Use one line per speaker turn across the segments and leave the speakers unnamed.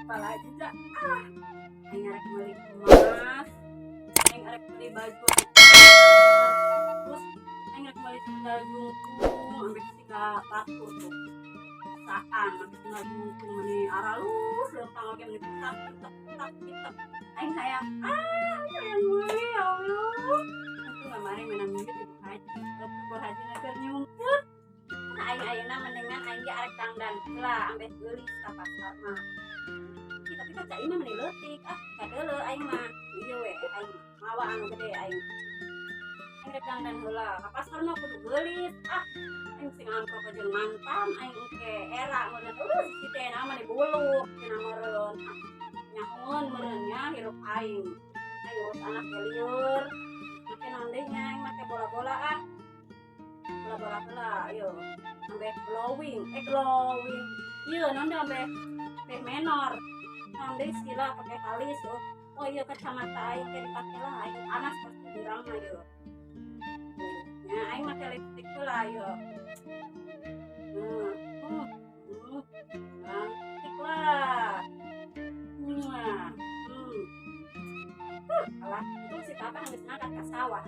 apalagi dah aing arek beli emas, aing arek beli baju terus aing arek beli sendal jungkung ambek siga batu tuh saan ambek sendal jungkung meni aralus leumpang oge meni pitak pitak pitak aing hayang hayang meuli ya Allah untung kamari menang duit ibu haji ibu haji keur nyungkeun aing ayeuna mendingan aing ge arek tangdan heula ambek geulis ka pasar mah tapi kan cai mah meni leutik kadeuleu aing mah ieu we aing mawa anu gede aing rek tangdan heula ka pasar mah kudu geulis aing sing amprok jeung mantan aing engke era meureun si teh nama di buluk tina meureun nyahoon meureun nya hirup aing urus anak ge lieur make naon deui nya aing make bola-bola bola-bola heula ieu ambek glowing ieu naon deui ambek menor naon deui sila pake kalis oh iya kacamata aing teh dipake lah aing panas pasti urang mah ieu nya aing make lipstik heula ieu cantik lah alah itu si papa geus ngangkat ka sawah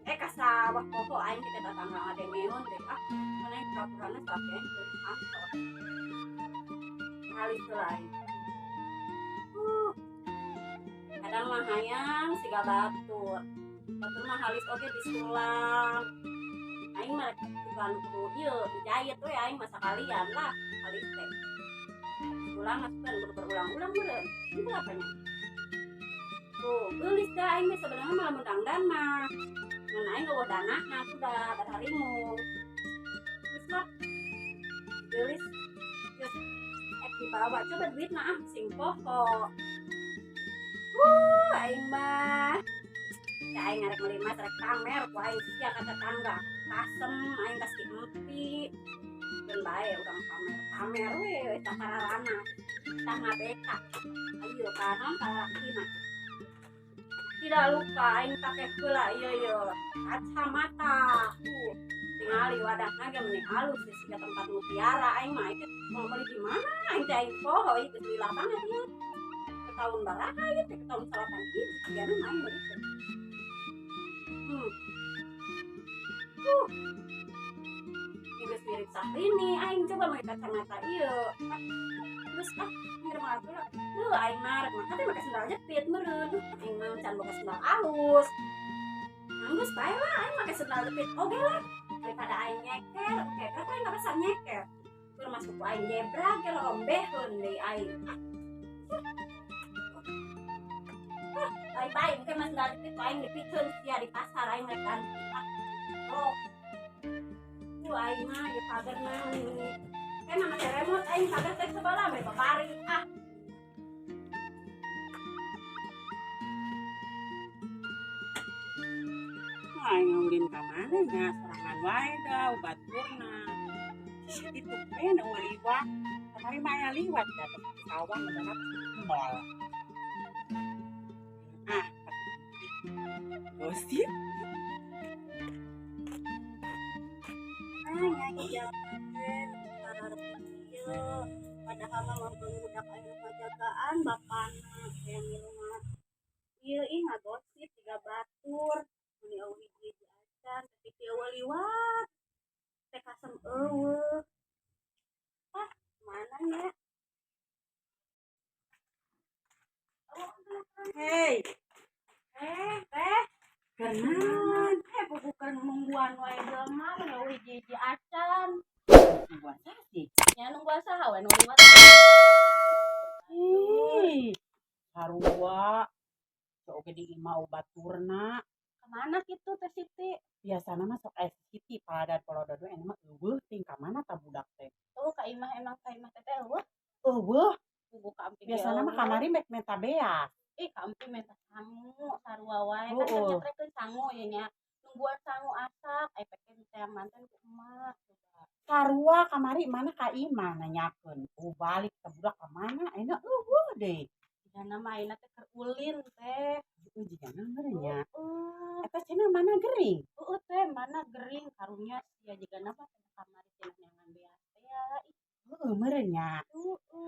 ka sawah poho aing kita datang ngade meun deh mana yang pura-purana sakeun dari kantor kali selain kadang mah hayang siga batur mah halis oge disulang aing mah bukan kudu ieu dijahit we aing mah sakalian lah halis teh ulang asupan kudu berulang-ulang meureun itu apanya tuh geulis dah aing mah sebenarnya malah mendangdan mah ngan aing eueuh danahna sudah harimu terus lah geulis geus dibawa coba duitna sing poho aing mah ya aing ngarek meuli mas rek pamer ku aing sia ka tetangga kasem aing kasih empi dan bae urang pamer we sakararana tah ngabeka ayo kanon kalaki mah tidak lupa aing pake heula ieu kacamata tingali wadahna ge meni halus di siga tempat mutiara aing mah itu mau beli di mana aing teh aing poho itu di lapangan ieu tahun baraha ieu teh tahun 8 gitu sigana main beli teh geus mirip Saprini aing coba make kacamata ieu terus mirip atuh aing mah rek mah teh make sendal jepit meureun aing mah can boga sendal alus geus bae lah aing make sendal jepit oge lah daripada aing nyeker berapa aing gak bisa nyeker termasuk aing jebrag ke lombeheun deui aing baik-baik mungkin mas dari itu aing dipikeun sia di pasar aing rek ganti aing mah ieu pagerna kan nama teh remote aing pager teh sebelah we babari aing ngulin ka mana nya sorangan wae da baturna itu pen liwat kamari mah aya liwat da sawah ngarep mall gosip iya padahal mah budak aing pajagaan bapana yang rumah ieu ngagosip tiga batur meni eueuh hiji acan tapi teu liwat teh kasem eueuh mana nya hei teh kenaon bukan nungguan wae jelema eueuh hiji acan nungguan sih nya nungguan saha we nu liwat sarua oge di imah baturna kamana kitu teh Siti biasana mah sok Siti paladan polododo ena mah eueuh ting ka mana ta budak teh ka imah emang ka imah teh eueuh kudu ka ampi biasana mah kamari meta beas ka ampi meta sangu sarua wae kan nyetrekeun sangu ye nya nungguan sangu asak ai pake teh manten ku emak sarua kamari mana ka imah nanyakeun balik ka budak ka mana ayeuna eueuh deui jana mah ayeuna teh keur ulin teh jigana meureun nya eta cenah mana gering teh mana gering karunya sia jigana mah kamari cenah nyangan beas teh meureun nya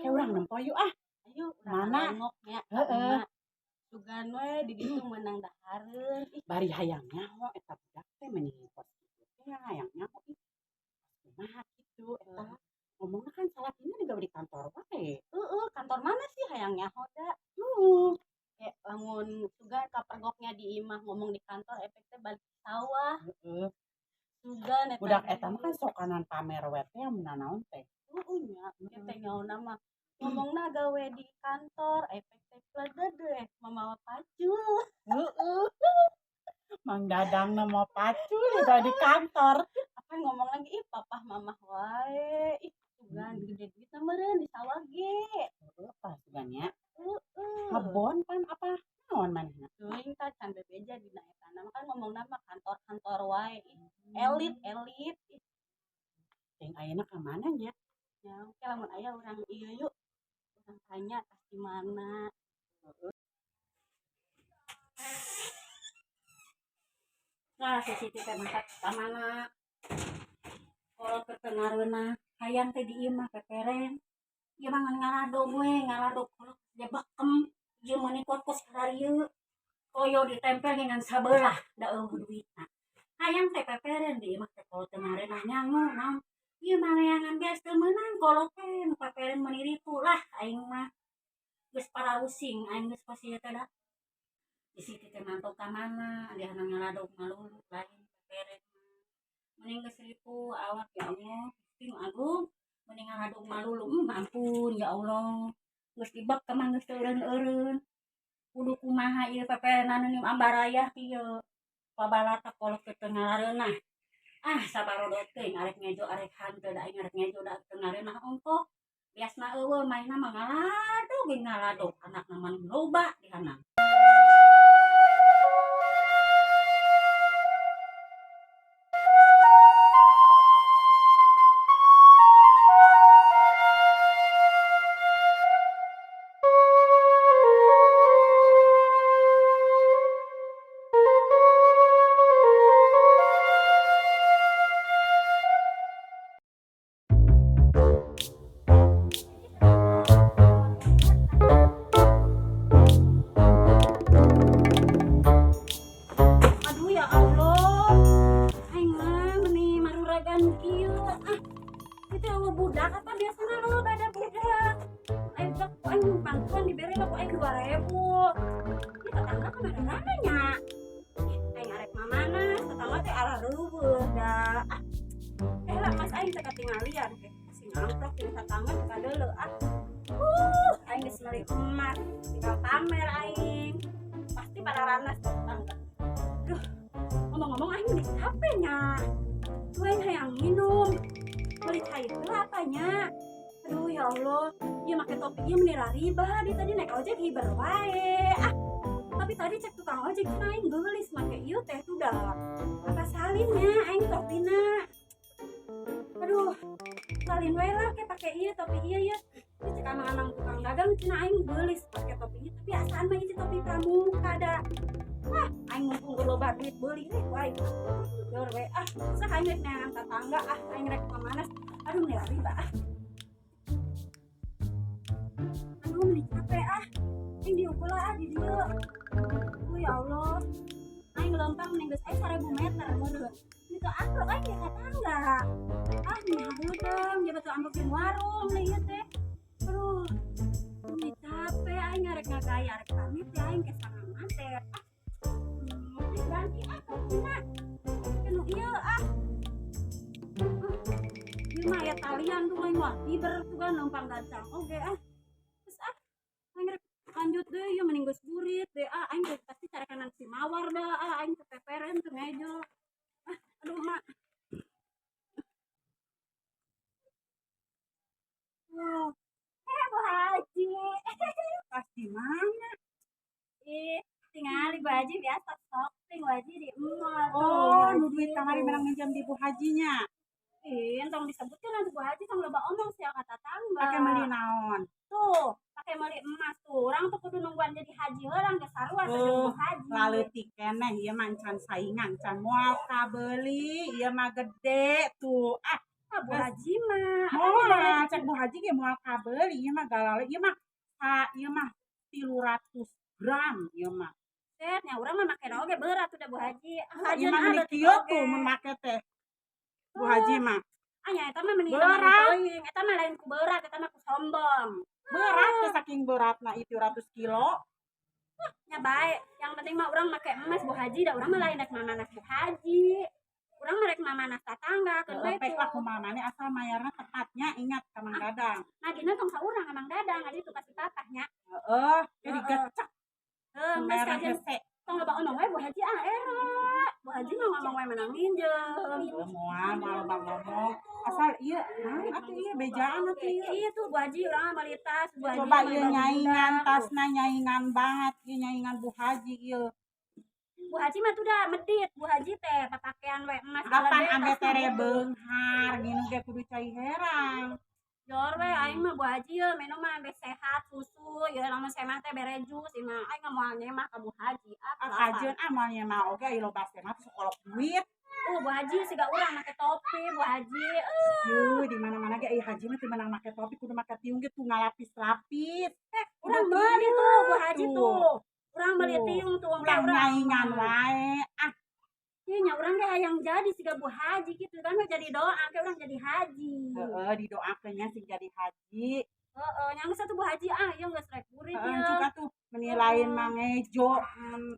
ke urang nempo yuk
mana
ngoknya
heeh
sugan we di ditu menang dahareun
bari hayang nyaho eta budak teh meuni pos kitu teh hayang nyaho ih kumaha kitu eta ngomongna kan salah ini juga di kantor wae
kantor mana sih hayang nyaho da
uh
lamun sugan kapergoknya di imah ngomong di kantor efeknya balik ke sawah
heeh
sugan
budak eta mah kan sokanan pamer we teh mun naon teh
nya kita nyaho nama ngomongna gawe di kantor efeknya pledede mamawa pacul
heeh Mang Dadang nama pacul juga di kantor
apa ngomong lagi ih papah mamah wae ih sugan gede duit meureun di sawah ge
pas banyak
heeh
ngebon pan apa naon manehna
teuing tah can bebeja dina eta nama kan ngomong nama kantor-kantor wae elit ih
yang ayeuna ka mana nya
ya oke lamun aya urang ieu yuk urang tanya tas di mana nah si Siti teh masak ka mana kalau ketengareuna hayang teh di imah peperen ieu mah ngan ngaladog kalau dia bekem ieu meuni kos hararieu koyo ditempel dengan sabelah da eueuh duitna hayang teh peperen di imah teh kalau tengareuna nyango naon ieu mah neangan beas teu meunang kalau teh nu peperen meuni ritu lah aing mah geus parausing aing geus pas ieu teh da di situ teh mantau ka mana dia hanang ngaladog ngalulu lain peperen mending geus ripu awak ya Allah Gusti nu agung mending ngaladog ngalulu ampun ya Allah geus dibek mah geus teu eureun kudu kumaha ieu peperenan nu ambaraya ieu pabalata kolot teu ngalareunah sabarodot teuing arek ngejo arek hanteu da aing arek ngejo da teu ngareunah ongko biasna eueuh mainna mah ngaladog anakna mah loba di hanang aduh ya Allah aing mah meuni maruragan kieu itu eueuh budak apa biasana lo bada budak aing budak ku aing bantuan dibere lah ku aing 2000 ieu tetangga kemana nya aing arek mamana tetangga teh arah reueuh da lah mas aing teh katinggalian teh sing ngamprok jeung tetangga teh kadeuleu aing geus meuli emas tinggal pamer aing pasti pada ranas tetangga aduh ngomong-ngomong aing beli hape nya tuh aing hayang minum beli cair lah apanya aduh ya Allah ieu make topi ieu meni riba di tadi naik ojek hiber wae tapi tadi cek tukang ojek cenah aing geulis make ieu teh udah apa salinnya aing topina aduh salin wae lah ke pake ieu topi ieu ya cek anang-anang tukang dagang cenah aing geulis pake topi ieu tapi asaan mah ieu topi pramuka da aing mumpung loba duit beuli we wae yor we usah aing rek neangan tetangga aing rek kemana aduh nih riba aduh beli capek aing diukur di dieu ya Allah aing lempang ning geus 1000 meter meureun itu aku aing ge tetangga nih hareudeng dia betul ambeuk di warung nih ieu teh aduh beli capek aing arek ngagaya arek pamit ya aing ke sangaman teh ganti kopinya kenu ieu ieu mah aya talian tuh aing mah hiber tuh kan lempang gancang oge geus aing rek lanjut deh ieu mending geus burit deh aing geus pasti carekan si mawar da aing kepeperen teu ngejo aduh mak Bu Haji pas di mana tingali Bu Haji biasa sok ting Bu Haji di
oh nu duit kamari menang minjam di Bu Hajinya
entong disebutkan nanti Bu Haji tong loba omong sia kata tangga
pake meuli naon
tuh pakai meuli emas tuh orang tuh kudu nungguan jadi haji heurang geus sarua Bu Haji
laleutik keneh ieu mah can saingan can moal kabeuli ieu mah gede tuh
Bu Haji mah
moal cek Bu Haji ge moal kabeuli ieu mah galale ieu mah ieu mah 300 gram ieu mah.
Setnya urang mah make oge berat udah Bu Haji.
Ieu mah meuli kieu tuh mun make teh. Bu Haji mah.
Anya eta mah mending
Berat.
teuing, eta mah lain ku berat, eta mah ku sombong.
Berat teh saking beratna itu 100 kilo.
Nya bae, yang penting mah urang make emas Bu Haji, da urang mah lain rek mamanas Bu Haji. Urang mah rek mamanas tatangga keun we
Lepek lah kumaha maneh asal mayarna tepatnya ingat ka Mang Dadang.
Nah dina tong saurang Mang Dadang, adi tu kasih papahnya.
Heeh, jadi gecek.
Geus
Mayarna
kajen
hese.
tong loba ngomong we Bu Haji era. Bu Haji mah ngomong we menang minjem.
Moal loba ngomong. Asal ieu naon atuh ieu bejaan atuh ieu.
Iya tuh Bu Haji urang mah meuli tas, Bu Haji.
Coba ieu nyaingan tasna nyaingan banget, ieu nyaingan Bu Haji ieu.
Bu Haji mah tuh dah medit, Bu Haji teh papakean we emas
Kapan ambe tere beunghar ginu ge kudu cai herang.
Jor we aing mah Bu Haji ye minum mah ambe sehat susu, ye lamun saya mah teh bere jus, mah aing mah moal nyemah ka Bu Haji.
Kajeun moal nyemah oge ieu loba teh mah sekolok duit.
Bu Haji siga urang make topi Bu Haji.
Di mana-mana ge haji mah teu meunang make topi kudu make tiung ge tuh ngalapis-lapis.
Urang meuli tuh Bu Haji tuh. Urang meuli tiung tuh
ulang nyaingan wae.
Ieu nya urang ge hayang jadi siga Bu Haji kitu kan jadi doa ke urang jadi haji.
Heeh, didoakeunnya sing jadi haji.
Heeh, nya geus atuh Bu Haji ieu geus rek kurit
Heeh,
ye.
juga tuh menilain mangejo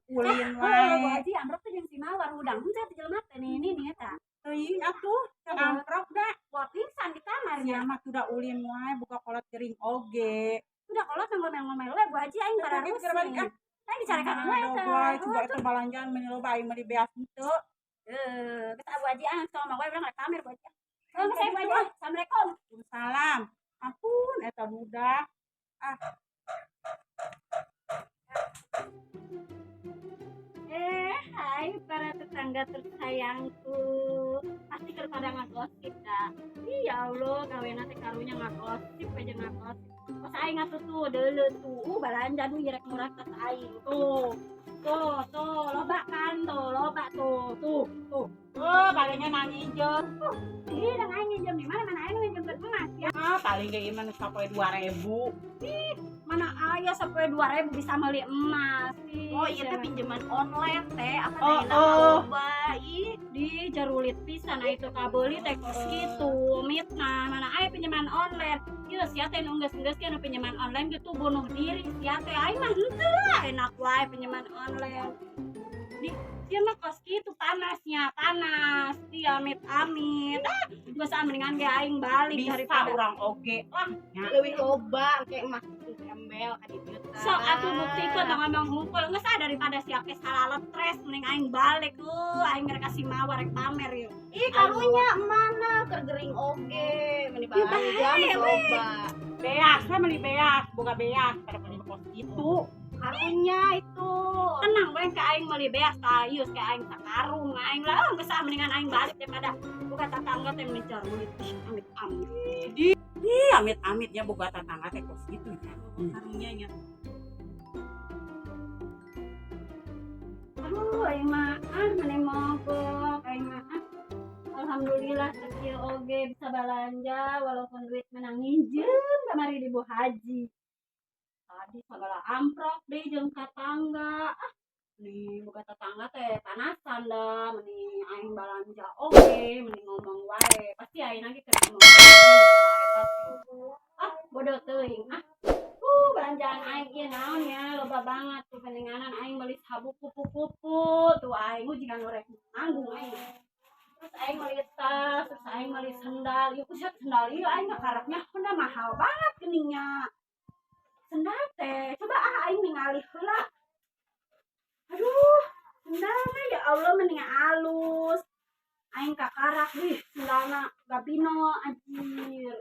ulin wae.
Bu Haji amrok teh jeung si Mawar udang teh jelema teh nih eta.
Teuing atuh, amprok da.
Gua pingsan di kamar
Sia mah tuh da ulin wae buka kolot gering oge.
Udah kolot ngomel-ngomel we Bu Haji aing bararusin. Aing dicarekan we eta.
Coba eta balanjaan meuni loba aing mah di beas henteu.
Kita Bu Haji ngomong we urang rek pamer Bu Haji. Heuh, saya Bu Haji. Assalamualaikum.
Waalaikumsalam. Ampun eta budak.
Hai para tetangga tersayangku. Pasti keur pada ngagosip dah. Ya Allah, gawena teh karunya ngagosip aja ngagosip. Pas aing atuh tuh deuleu tuh, balanja nu rek murah tas aing tuh. Tuh, loba kan tuh, loba tuh.
Palingnya nangijeun.
Ih, dan aing nginjem di mana aing nginjem ke emas ya.
Paling ge ieu mah nu sapoe 2.000.
Mana aya sampai 2.000 bisa beli emas.
Oh iya teh pinjaman online teh apa
Oh,
teh loba ih
Di jarulit pisan nah itu kabeli teh kos kitu mitna mana aya pinjaman online. Ieu sia teh nu geus-geus kana pinjaman online gitu bunuh diri sia teh aing mah henteu lah enak wae pinjaman online. Di dia mah kos kitu panas di amit-amit. Geus mendingan ge aing balik
Bisa
daripada
urang oge lah.
leuwih loba kayak emas embel ka dieu teh.
sok atuh buktikeun ngomong hungkul geus daripada sia ke salah stres mending aing balik aing rek kasih mawar rek pamer yeuh.
Ih karunya mana keur gering oge meni balanja loba.
Beas we meuli beas, boga beas pada meuli kos kitu.
Karunya itu
Tenang we ke aing meuli beas ka ieu ke aing sakarung aing lah geus mendingan aing balik daripada boga tetangga teh mencar mulit amit-amit.
Amit-amitnya boga tetangga teh kos kitu.
karunya nya.
Aduh aing mah mending mogok aing mah alhamdulillah sakieu oge bisa balanja walaupun duit menang nginjem kamari di Bu Haji. Tadi segala amprok deh jeung tetangga. Nih buka tetangga teh panasan dah mending aing balanja oge mending ngomong wae pasti aing lagi keur ngomong eta teh bodoh teuing belanjaan aing ieu naon ya loba banget tuh pendenganan aing beli sabuk kupu-kupu tuh aing jiga nu rek nanggung aing terus aing beli tas terus aing beli sendal ieu kuset sendal ieu aing karepnya udah mahal banget geningnya sendal teh coba aing ningali heula aduh sendalna ya Allah mending alus aing kakarak sendalna gabino anjir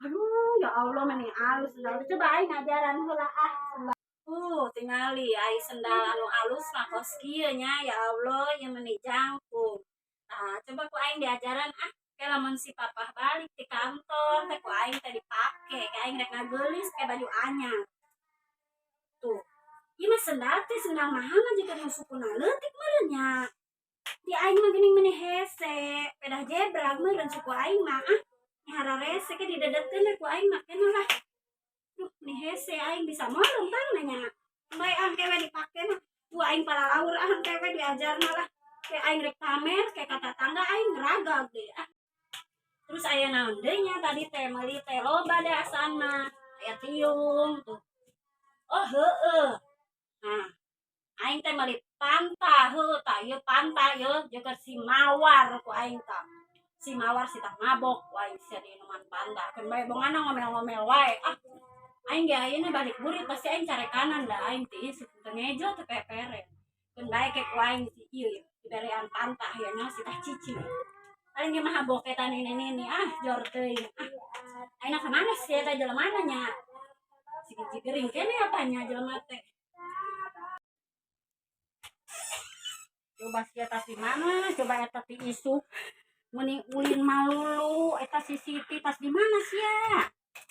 aduh ya Allah mending alus sendal coba aing ngajaran heula sendal tingali aing sendal anu alus mah kos kieu nya ya Allah yang meni jangkung coba ku aing diajaran ke lamun si papah balik di kantor teh ku aing teh dipake ke aing rek ngageulis ke baju anyar tuh ieu mah sendal teh sendal mahal mah jika nu sukuna leutik meureun nya di aing mah geuning meuni hese pedah jebrag meureun suku aing mah hara rese ke didedetkeun ku aing mah keneh lah duh ni hese aing bisa molong tang nanya. Bae angkewe dipake mah. Ku aing para laur angkewe diajarna lah. Kayak aing rek pamer kayak kata tangga aing ngeragag deh. Terus aya naon deui nya tadi teh meuli teh loba deh asana. Aya tiung tuh. Oh heueuh. Nah, aing teh meuli panta heuh tah ieu panta ieu jeung si mawar ku aing tah. Si mawar si tah mabok ku aing sia di numan panta. Keun bae bongana ngomel-ngomel wae. Aing ge ayeuna balik burit pasti aing carekanan da aing teh ieu teu ngejo teu pepere. Keun bae ke ku aing si ieu diberean panta ya nya si tah cici. Aing ge mah boketan ini jor teuing. Ayeuna ka mana sih eta jelemana nya? Si cici gering kene apanya jelema teh. Coba sia tah di mana? Coba eta ti isu. Meni ulin malulu eta si Siti tas di mana sia?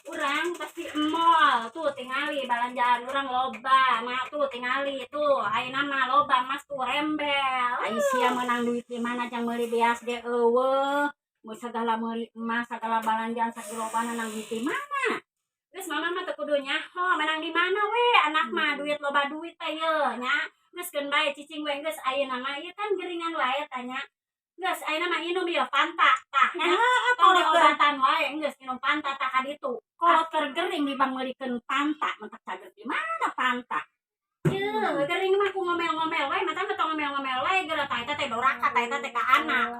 Urang pasti mall tuh tingali balanjaan urang loba mah tuh tingali tuh ayeuna mah loba mas tuh rembel ai sia menang duit di mana jang meuli beas ge eueuh mun sagala meuli emas sagala balanjaan sakilobana nang duit di mana geus mama mah teu kudu nyaho menang di mana we anak mah duit loba duit teh ye nya geus keun bae cicing we geus ayeuna mah ieu kan geringan wae tanya geus ayeuna mah inum ieu Fanta tah nya kalau obatan wae geus minum Fanta tah ka ditu kolot keur gering dibang meulikeun Fanta mentak cager di mana Fanta yeuh gering mah ku ngomel-ngomel wae mata teu ngomel-ngomel wae geura tah eta teh doraka tah eta teh ka anak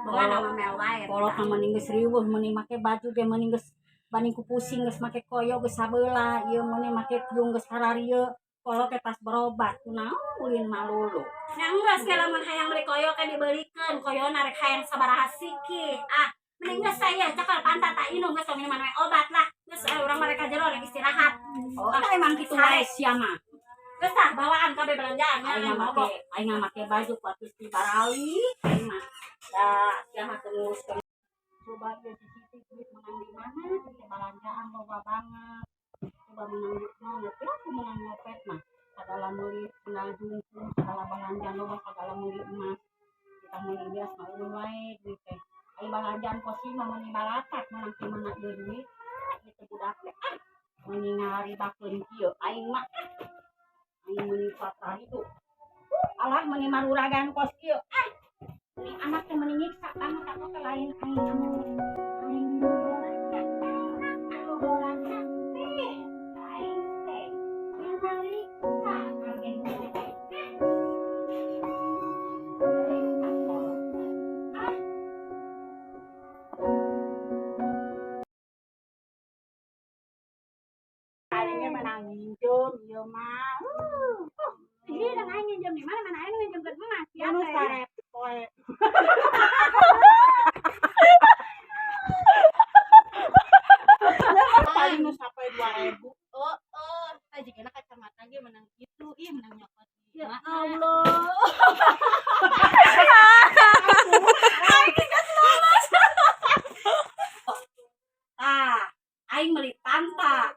beungan ngomel wae kolot mah mending geus riweuh mending make baju ge mending geus banding ku pusing geus make koyo geus sabeula ieu mending make piung geus kararieu kolot teh pas berobat kunaon ulin malulu nya enggeus ge lamun hayang beli koyo ke dibeulikeun koyona rek hayang sabaraha siki mending geus saya cakal Fanta tak inum geus minuman we obat lah geus urang mereka jero rek istirahat emang kitu wae sia mah geus tah bawaan kabeh belanjaan aing make baju ku atuh ti Barawi aing mah da sia mah terus coba ieu di situ duit menang di mana di belanjaan loba banget coba menang duit mah ngerti aku menang nyopet mah sagala meuli tinggal jungkung sagala belanjaan loba sagala meuli emas kita meuli beas mah ulun wae duit teh ai balanjaan kosi mah meuni balatak menang ti mana ieu duit ieu budak teh meuni ngaribakeun kieu aing mah aing meuni patra itu alah meuni maruragan kos kieu meuni anak teh meuni nyiksa banget aku teh lain aing minjem ieu mah ini dan aing minjem di mana aing minjem ke emas ya teh sarep poe paling nu sampai 2000
Jigana kacamata ge menang kitu ih menang nyokot
ya Allah aing meuli Fanta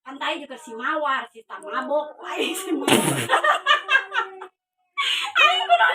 pantai juga si mawar si tak mabok aing si mawar aing kudu